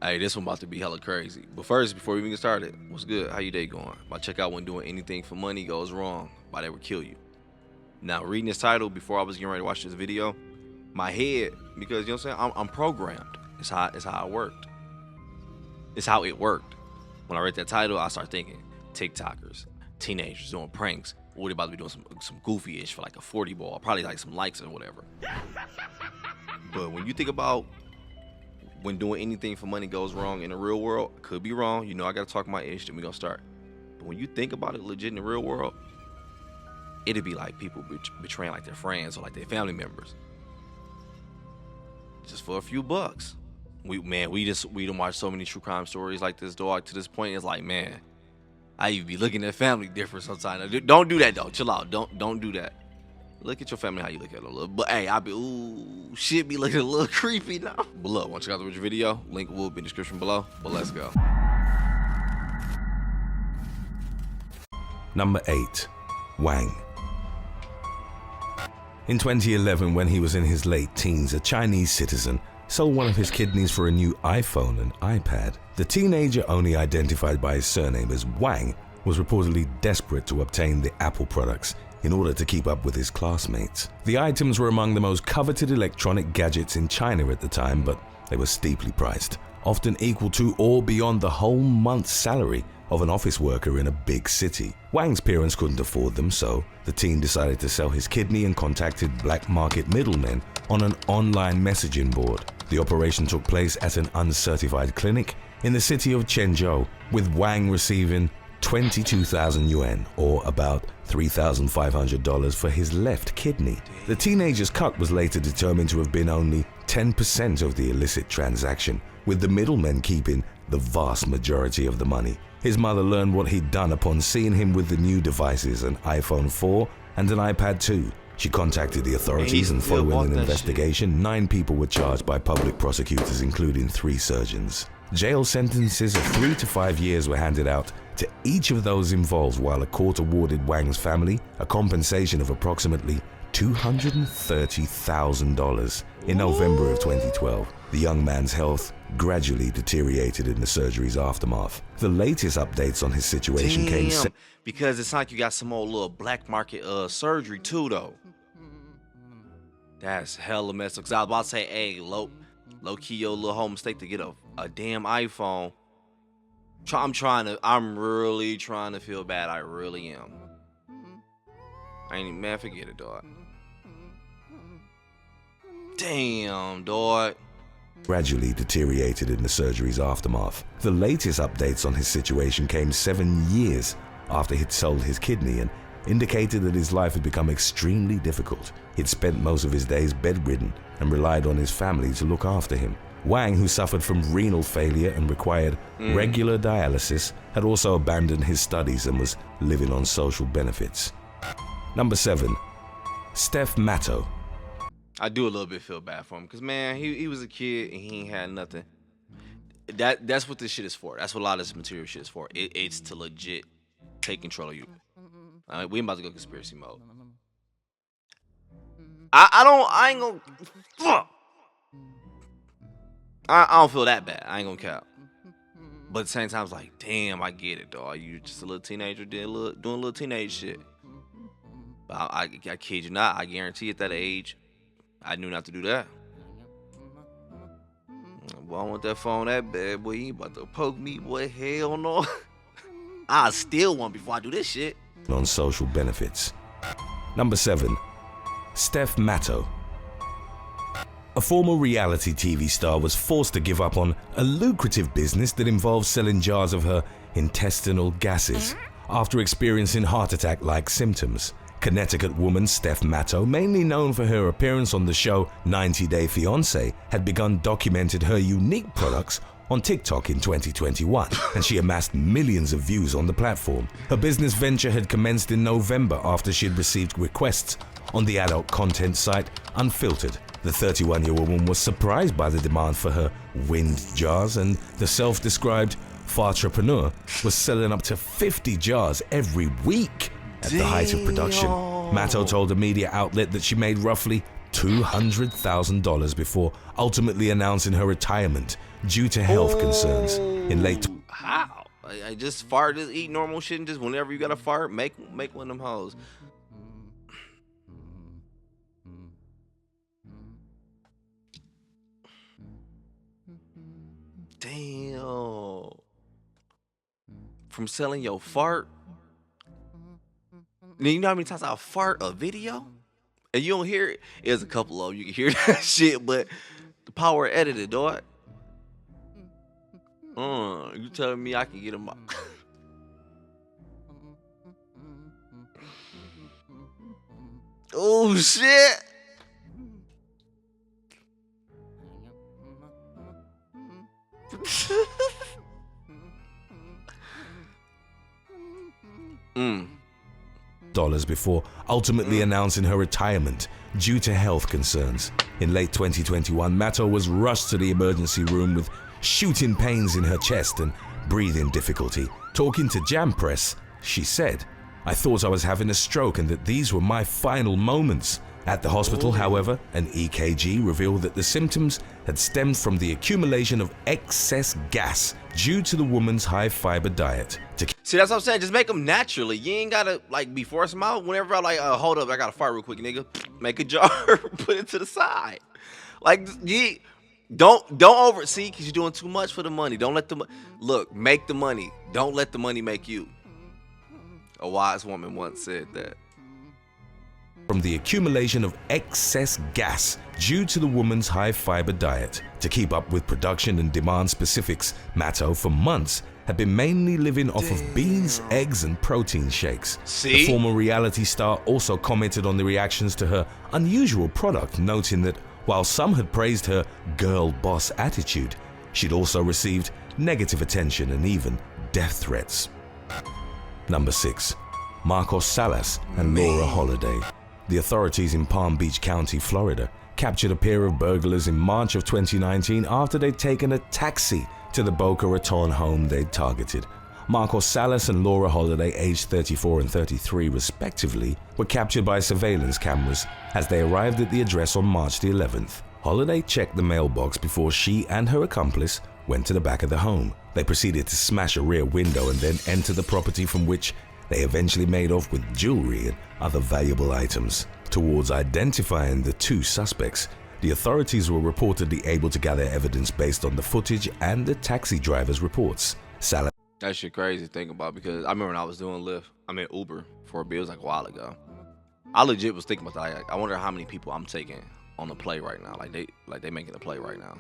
Hey, this one about to be hella crazy. But first, before we even get started, what's good? How your day going? My checkout when doing anything for money goes wrong, why they would kill you. Now, reading this title before I was getting ready to watch this video, my head, because you know what I'm saying, I'm programmed. It's how it worked. It's how it worked. When I read that title, I start thinking TikTokers, teenagers doing pranks. What they about to be doing some goofy ish for like a 40 ball, probably like some likes or whatever. But when you think about when doing anything for money goes wrong in the real world, could be wrong. You know, I gotta talk my ish, then we gonna start. But when you think about it legit in the real world, it'd be like people betraying like their friends or like their family members. Just for a few bucks. We done watched so many true crime stories like this, dog. To this point, it's like, man, I even be looking at family different sometimes. Don't do that though. Chill out. Don't do that. Look at your family how you look at it a little. But hey, shit be looking a little creepy now. But look, want to check out the original video? Link will be in the description below. But let's go. Number 8. Wang. In 2011, when he was in his late teens, a Chinese citizen sold one of his kidneys for a new iPhone and iPad. The teenager, only identified by his surname as Wang, was reportedly desperate to obtain the Apple products in order to keep up with his classmates. The items were among the most coveted electronic gadgets in China at the time, but they were steeply priced, often equal to or beyond the whole month's salary of an office worker in a big city. Wang's parents couldn't afford them, so the teen decided to sell his kidney and contacted black market middlemen on an online messaging board. The operation took place at an uncertified clinic in the city of Chenzhou, with Wang receiving 22,000 yuan, or about $3,500 for his left kidney. The teenager's cut was later determined to have been only 10% of the illicit transaction, with the middlemen keeping the vast majority of the money. His mother learned what he'd done upon seeing him with the new devices, an iPhone 4 and an iPad 2. She contacted the authorities, and following an investigation, 9 people were charged by public prosecutors, including 3 surgeons. Jail sentences of 3 to 5 years were handed out to each of those involved, while a court awarded Wang's family a compensation of approximately $230,000. In November of 2012, the young man's health gradually deteriorated in the surgery's aftermath. The latest updates on his situation came because it's like you got some old little black market surgery too though. That's hella messed up. Cause I was about to say, hey, low key your little whole mistake to get a damn iPhone. I'm really trying to feel bad. I really am. I ain't even, man, forget it, dog. Damn, dog. Gradually deteriorated in the surgery's aftermath. The latest updates on his situation came 7 years after he'd sold his kidney and indicated that his life had become extremely difficult. He'd spent most of his days bedridden and relied on his family to look after him. Wang, who suffered from renal failure and required regular dialysis, had also abandoned his studies and was living on social benefits. Number 7. Steph Matto. I do a little bit feel bad for him because, man, he was a kid and he ain't had nothing. That's what this shit is for. That's what a lot of this material shit is for. It's to legit take control of you. We ain't about to go conspiracy mode. I ain't gonna. Fuck. I don't feel that bad. I ain't gonna cap. But at the same time, it's like, damn, I get it, dog. You just a little teenager doing a little teenage shit. But I kid you not. I guarantee at that age, I knew not to do that. Boy, I want that phone that bad, boy. You ain't about to poke me, boy. Hell no. I steal one before I do this shit. On social benefits. Number 7. Steph Matto. A former reality TV star was forced to give up on a lucrative business that involved selling jars of her intestinal gases after experiencing heart attack-like symptoms. Connecticut woman Steph Matto, mainly known for her appearance on the show 90 Day Fiancé, had begun documenting her unique products on TikTok in 2021, and she amassed millions of views on the platform. Her business venture had commenced in November after she had received requests on the adult content site Unfiltered. The 31-year-old woman was surprised by the demand for her wind jars, and the self-described fartrepreneur was selling up to 50 jars every week. At the height of production, Matto told a media outlet that she made roughly $200,000 before ultimately announcing her retirement due to health concerns. In late How? I just fart, just eat normal shit, and just whenever you gotta fart, make one of them hoes. Damn. From selling your fart. You know how many times I fart a video? And you don't hear it. There's a couple of them. You can hear that shit, but the power edited, dog. You telling me I can get them out? Oh, shit. dollars before ultimately announcing her retirement due to health concerns. In late 2021, Matto was rushed to the emergency room with shooting pains in her chest and breathing difficulty. Talking to Jam Press, she said, "I thought I was having a stroke and that these were my final moments." At the hospital, however, an EKG revealed that the symptoms had stemmed from the accumulation of excess gas due to the woman's high-fiber diet. See, that's what I'm saying. Just make them naturally. You ain't gotta like be forcing them out. Whenever I like, hold up, I gotta fart real quick, nigga. Make a jar, put it to the side. Like, you don't oversee because you're doing too much for the money. Don't let the look. Make the money. Don't let the money make you. A wise woman once said that. From the accumulation of excess gas due to the woman's high-fiber diet. To keep up with production and demand specifics, Matto, for months, had been mainly living off of beans, eggs, and protein shakes. See? The former reality star also commented on the reactions to her unusual product, noting that while some had praised her girl boss attitude, she'd also received negative attention and even death threats. Number 6. Marcos Salas and Laura Holliday. The authorities in Palm Beach County, Florida, captured a pair of burglars in March of 2019 after they'd taken a taxi to the Boca Raton home they'd targeted. Marcos Salas and Laura Holliday, aged 34 and 33 respectively, were captured by surveillance cameras as they arrived at the address on March the 11th. Holliday checked the mailbox before she and her accomplice went to the back of the home. They proceeded to smash a rear window and then enter the property, from which they eventually made off with jewelry and other valuable items. Towards identifying the two suspects, the authorities were reportedly able to gather evidence based on the footage and the taxi driver's reports. Salas. That shit crazy to think about, because I remember when I was doing Uber for a bill, like a while ago. I legit was thinking about that. I wonder how many people I'm taking on the play right now. Like they making the play right now.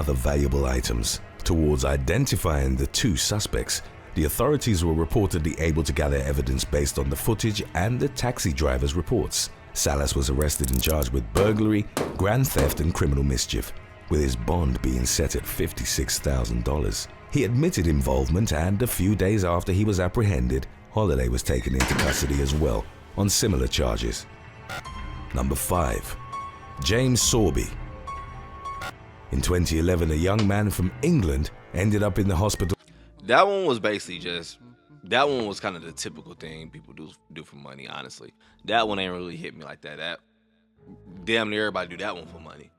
Other valuable items. Towards identifying the two suspects, the authorities were reportedly able to gather evidence based on the footage and the taxi driver's reports. Salas was arrested and charged with burglary, grand theft, and criminal mischief, with his bond being set at $56,000. He admitted involvement, and a few days after he was apprehended, Holliday was taken into custody as well on similar charges. Number 5. James Sorby. In 2011, a young man from England ended up in the hospital. That one was basically that one was kind of the typical thing people do for money, honestly. That one ain't really hit me like that. That damn near everybody do that one for money.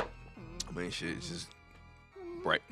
I mean, shit, it's just right.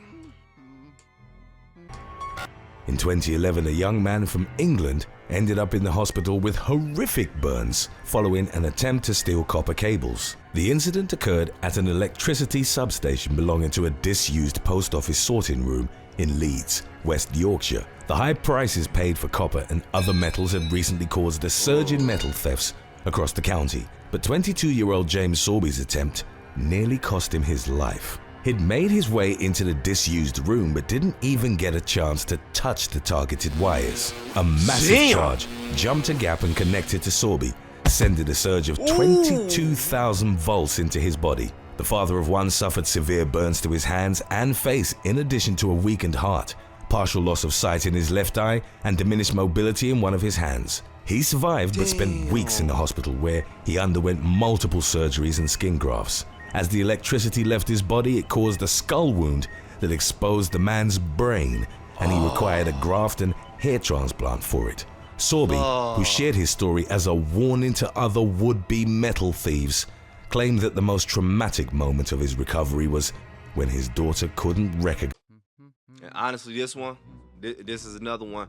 In 2011, a young man from England ended up in the hospital with horrific burns following an attempt to steal copper cables. The incident occurred at an electricity substation belonging to a disused post office sorting room in Leeds, West Yorkshire. The high prices paid for copper and other metals had recently caused a surge in metal thefts across the county, but 22-year-old James Sorby's attempt nearly cost him his life. He'd made his way into the disused room but didn't even get a chance to touch the targeted wires. A massive charge jumped a gap and connected to Sorby, sending a surge of 22,000 volts into his body. The father of one suffered severe burns to his hands and face, in addition to a weakened heart, partial loss of sight in his left eye, and diminished mobility in one of his hands. He survived but spent weeks in the hospital, where he underwent multiple surgeries and skin grafts. As the electricity left his body, it caused a skull wound that exposed the man's brain, and he required a graft and hair transplant for it. Sorby, who shared his story as a warning to other would-be metal thieves, claimed that the most traumatic moment of his recovery was when his daughter couldn't recognize. And honestly, this is another one.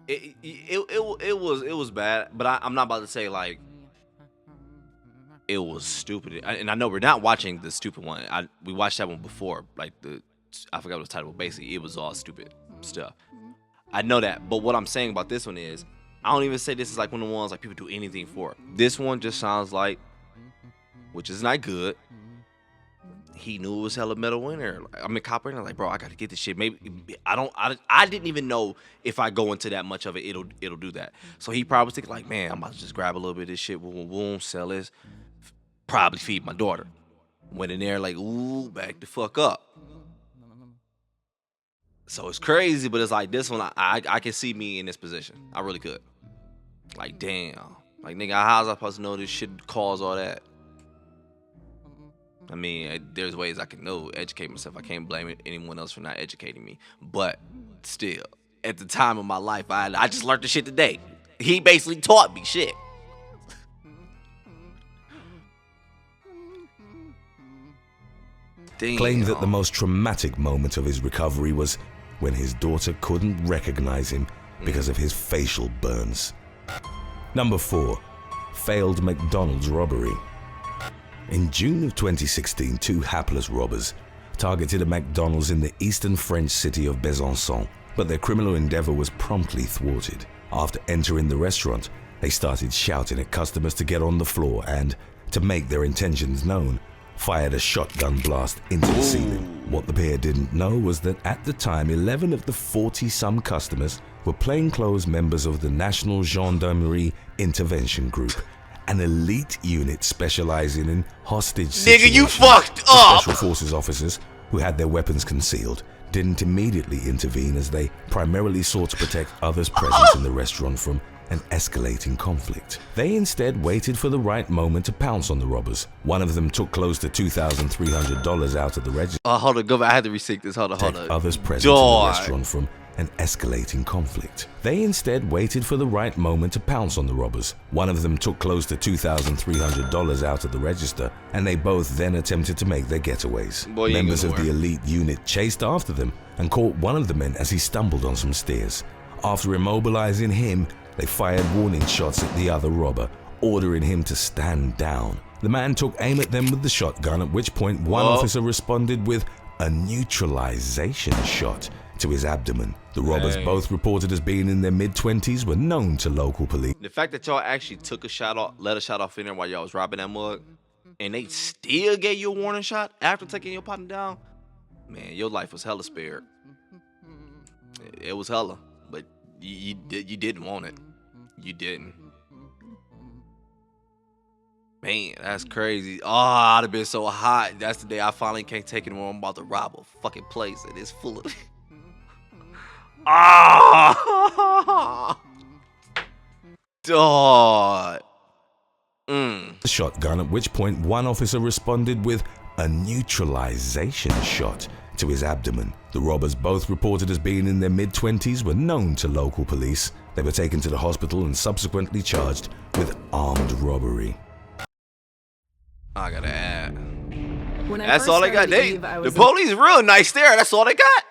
It was bad, but I'm not about to say like it was stupid. And I know we're not watching the stupid one. We watched that one before, like I forgot what the title was. Basically, it was all stupid stuff. I know that, but what I'm saying about this one is, I don't even say this is like one of the ones like people do anything for. This one just sounds like, which is not good. He knew it was hella metal in there. I mean, copper in there. Like, bro, I gotta get this shit. Maybe I didn't even know if I go into that much of it, it'll do that. So he probably was thinking like, man, I'm about to just grab a little bit of this shit, boom, sell this, probably feed my daughter. Went in there like, ooh, back the fuck up. So it's crazy, but it's like this one, I can see me in this position. I really could. Like, damn. Like, nigga, how was I supposed to know this shit cause all that? I mean, there's ways I can educate myself. I can't blame anyone else for not educating me. But still, at the time of my life, I just learned the shit today. He basically taught me shit. Damn. Claimed that the most traumatic moment of his recovery was when his daughter couldn't recognize him because of his facial burns. Number 4, failed McDonald's robbery. In June of 2016, 2 hapless robbers targeted a McDonald's in the eastern French city of Besançon, but their criminal endeavor was promptly thwarted. After entering the restaurant, they started shouting at customers to get on the floor and, to make their intentions known, fired a shotgun blast into the ceiling. What the pair didn't know was that at the time, 11 of the 40-some customers were plainclothes members of the National Gendarmerie Intervention Group, an elite unit specializing in hostage situations. Nigga, you fucked up! Special Forces officers, who had their weapons concealed, didn't immediately intervene as they primarily sought to protect others present in the restaurant from an escalating conflict. They instead waited for the right moment to pounce on the robbers. One of them took close to $2,300 out of the register. Hold on, go back. I had to resync this. Hold on. Others present in the restaurant from an escalating conflict. They instead waited for the right moment to pounce on the robbers. One of them took close to $2,300 out of the register, and they both then attempted to make their getaways. Members of the elite unit chased after them and caught one of the men as he stumbled on some stairs. After immobilizing him, they fired warning shots at the other robber, ordering him to stand down. The man took aim at them with the shotgun, at which point one officer responded with a neutralization shot to his abdomen. The robbers, both reported as being in their mid-20s, were known to local police. The fact that y'all actually took a shot off, let a shot off in there while y'all was robbing that mug, and they still gave you a warning shot after taking your partner down, man, your life was hella spared. It was hella, but you didn't want it. You didn't. Man, that's crazy. Oh, I'd have been so hot. That's the day I finally can't take it anymore. I'm about to rob a fucking place and it's full of... Ah! God. Shotgun, at which point one officer responded with a neutralization shot to his abdomen. The robbers, both reported as being in their mid-20s, were known to local police. They were taken to the hospital and subsequently charged with armed robbery. I gotta add. That's all they got. The police real nice there. That's all they got.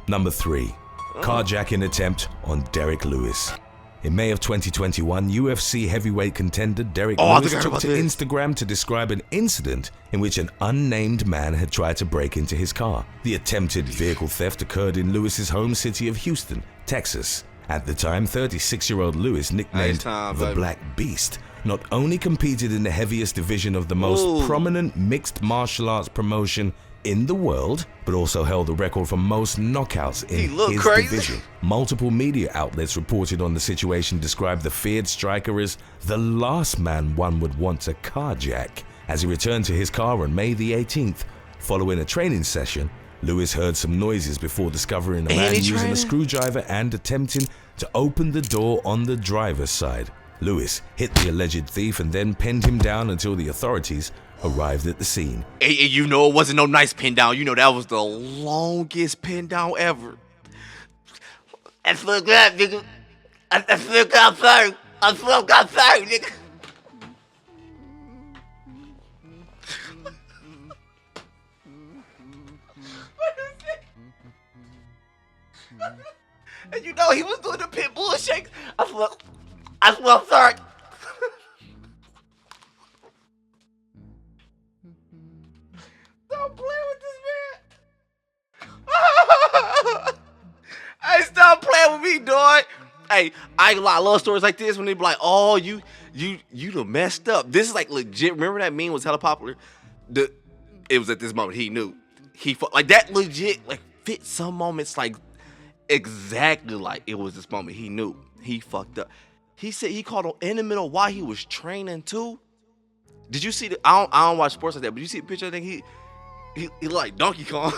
Number 3. Carjacking attempt on Derrick Lewis. In May of 2021, UFC heavyweight contender Derrick Lewis took to Instagram to describe an incident in which an unnamed man had tried to break into his car. The attempted vehicle theft occurred in Lewis's home city of Houston, Texas. At the time, 36-year-old Lewis, nicknamed the Black Beast, not only competed in the heaviest division of the most prominent mixed martial arts promotion in the world, but also held the record for most knockouts in his division. Multiple media outlets reported on the situation, described the feared striker as the last man one would want to carjack. As he returned to his car on May the 18th, following a training session, Lewis heard some noises before discovering a man using a screwdriver and attempting to open the door on the driver's side. Lewis hit the alleged thief and then pinned him down until the authorities arrived at the scene. Hey, you know it wasn't no nice pin down. You know that was the longest pin down ever. I forgot, nigga. I forgot first. I forgot first, nigga. And you know he was doing the pit bull shakes. I swear I'm sorry. Stop playing with this man. Hey, stop playing with me, dog. Hey, I ain't gonna lie, I love stories like this when they be like, oh, you done messed up. This is like legit. Remember that meme was hella popular? It was at this moment he knew. Like that legit, like fit some moments like exactly like it was this moment he knew. He fucked up. He said he called him in the middle while he was training too. Did you see the, I don't watch sports like that, but you see the picture? I think he looked like Donkey Kong.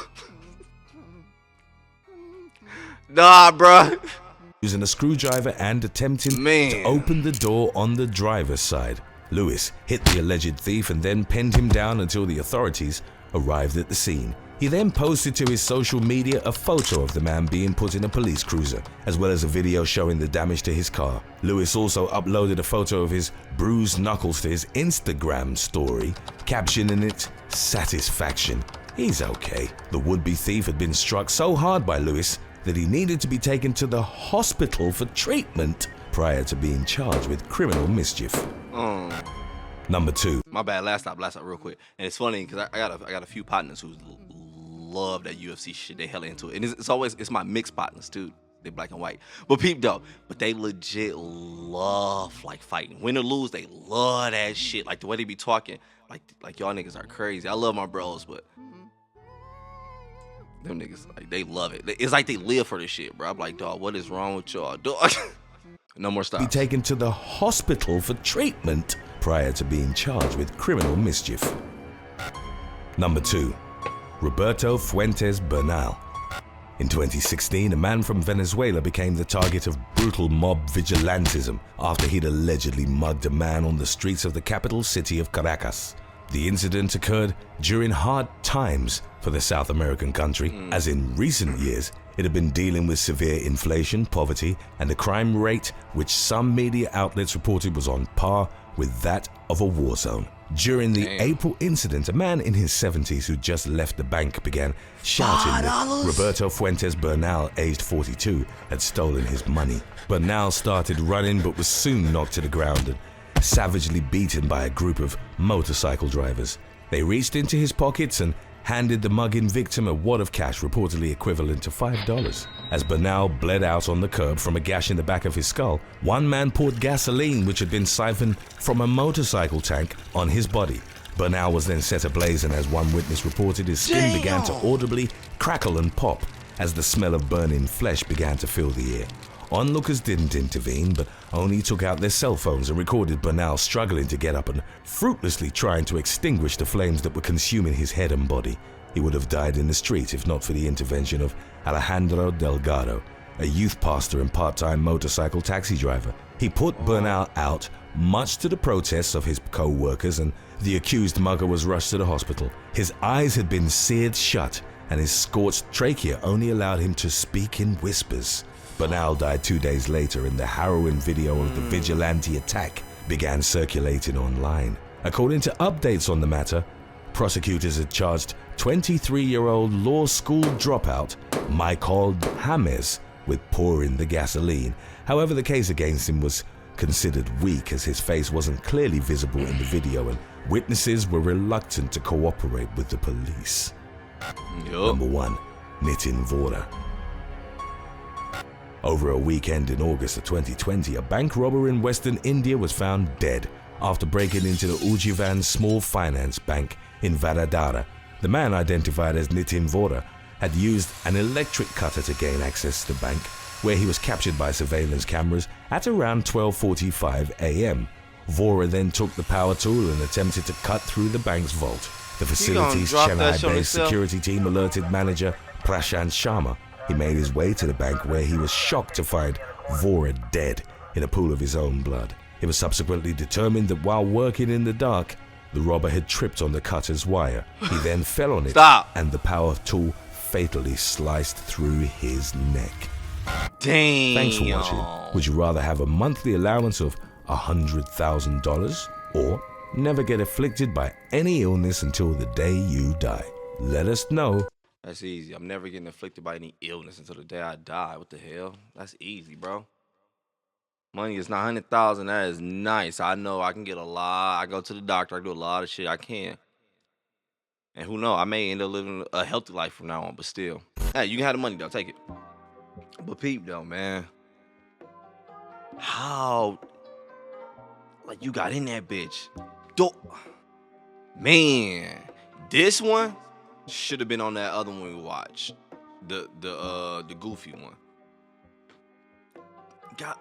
Nah, bruh. Using a screwdriver and attempting to open the door on the driver's side. Lewis hit the alleged thief and then pinned him down until the authorities arrived at the scene. He then posted to his social media a photo of the man being put in a police cruiser, as well as a video showing the damage to his car. Lewis also uploaded a photo of his bruised knuckles to his Instagram story, captioning it, "Satisfaction. He's okay." The would-be thief had been struck so hard by Lewis that he needed to be taken to the hospital for treatment prior to being charged with criminal mischief. Number 2. My bad. Last stop real quick. And it's funny because I got a few partners who love that UFC shit. They hella into it. And it's my mixed partners too. They black and white. But peep though, but they legit love like fighting. Win or lose, they love that shit. Like the way they be talking. Like y'all niggas are crazy. I love my bros, but them niggas, like, they love it. It's like they live for this shit, bro. I'm like, dog, what is wrong with y'all, dog? No more stops. Be taken to the hospital for treatment prior to being charged with criminal mischief. Number 2. Roberto Fuentes Barral. In 2016, a man from Venezuela became the target of brutal mob vigilantism after he'd allegedly mugged a man on the streets of the capital city of Caracas. The incident occurred during hard times for the South American country, as in recent years it had been dealing with severe inflation, poverty, and a crime rate which some media outlets reported was on par with that of a war zone. During the April incident, a man in his 70s who just left the bank began shouting that Roberto Fuentes Barral, aged 42, had stolen his money. Barral started running but was soon knocked to the ground and savagely beaten by a group of motorcycle drivers. They reached into his pockets and handed the mugging victim a wad of cash reportedly equivalent to $5. As Barral bled out on the curb from a gash in the back of his skull, one man poured gasoline which had been siphoned from a motorcycle tank on his body. Barral was then set ablaze, and as one witness reported, his skin began to audibly crackle and pop as the smell of burning flesh began to fill the air. Onlookers didn't intervene, but only took out their cell phones and recorded Barral struggling to get up and fruitlessly trying to extinguish the flames that were consuming his head and body. He would have died in the street if not for the intervention of Alejandro Delgado, a youth pastor and part-time motorcycle taxi driver. He put Barral out, much to the protests of his co-workers, and the accused mugger was rushed to the hospital. His eyes had been seared shut, and his scorched trachea only allowed him to speak in whispers. Barral died 2 days later, and the harrowing video of the vigilante attack began circulating online. According to updates on the matter, prosecutors had charged 23-year-old law school dropout Michael James with pouring the gasoline. However, the case against him was considered weak as his face wasn't clearly visible in the video and witnesses were reluctant to cooperate with the police. Number 1. Nitin Vora. Over a weekend in August of 2020, a bank robber in Western India was found dead after breaking into the Ujjivan Small Finance Bank in Vadodara. The man, identified as Nitin Vora, had used an electric cutter to gain access to the bank, where he was captured by surveillance cameras at around 12:45 a.m. Vora then took the power tool and attempted to cut through the bank's vault. The facility's Chennai-based security team alerted manager Prashant Sharma. He made his way to the bank, where he was shocked to find Vora dead in a pool of his own blood. It was subsequently determined that while working in the dark, the robber had tripped on the cutter's wire. He then fell on it, and the power tool fatally sliced through his neck. Damn. Thanks for watching. Would you rather have a monthly allowance of $100,000 or never get afflicted by any illness until the day you die? Let us know. That's easy. I'm never getting afflicted by any illness until the day I die. What the hell? That's easy, bro. Money is 900,000. That is nice. I know I can get a lot. I go to the doctor. I do a lot of shit. I can. And who knows? I may end up living a healthy life from now on. But still, hey, you can have the money though. Take it. But peep though, man. How? Like you got in that bitch. Man, this one should have been on that other one we watched. The goofy one. Got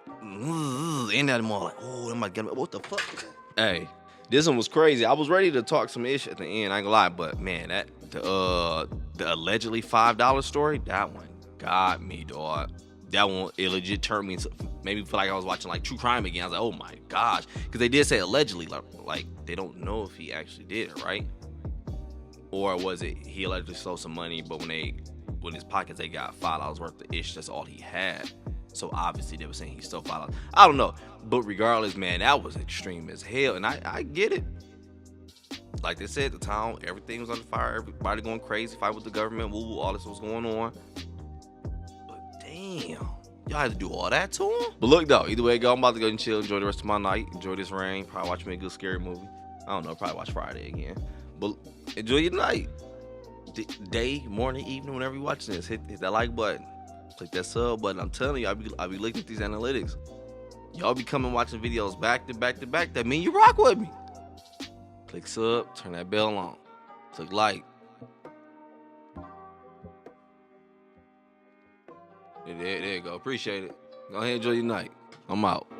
in that mall like, oh, am I getting what the fuck? Hey, this one was crazy. I was ready to talk some ish at the end. I ain't gonna lie, but man, that the allegedly $5 story, that one got me, dog. That one, it legit turned me into, made me feel like I was watching like true crime again. I was like, oh my gosh, because they did say allegedly, like they don't know if he actually did it, right? Or was it he allegedly stole some money, but when his pockets they got $5 worth of ish, that's all he had. So obviously they were saying he stole $5. I don't know, but regardless, man, that was extreme as hell, and I get it. Like they said, the town, everything was under fire, everybody going crazy, fight with the government, woo, all this was going on. But damn, y'all had to do all that to him? But look though, either way it go, I'm about to go and chill, enjoy the rest of my night, enjoy this rain, probably watch me a good scary movie. I don't know, probably watch Friday again. But enjoy your night. Day, morning, evening, whenever you're watching this, hit that like button. Click that sub button. I'm telling you, I be looking at these analytics. Y'all be coming watching videos back to back to back. That mean you rock with me. Click sub, turn that bell on. Click like. There you go. Appreciate it. Go ahead and enjoy your night. I'm out.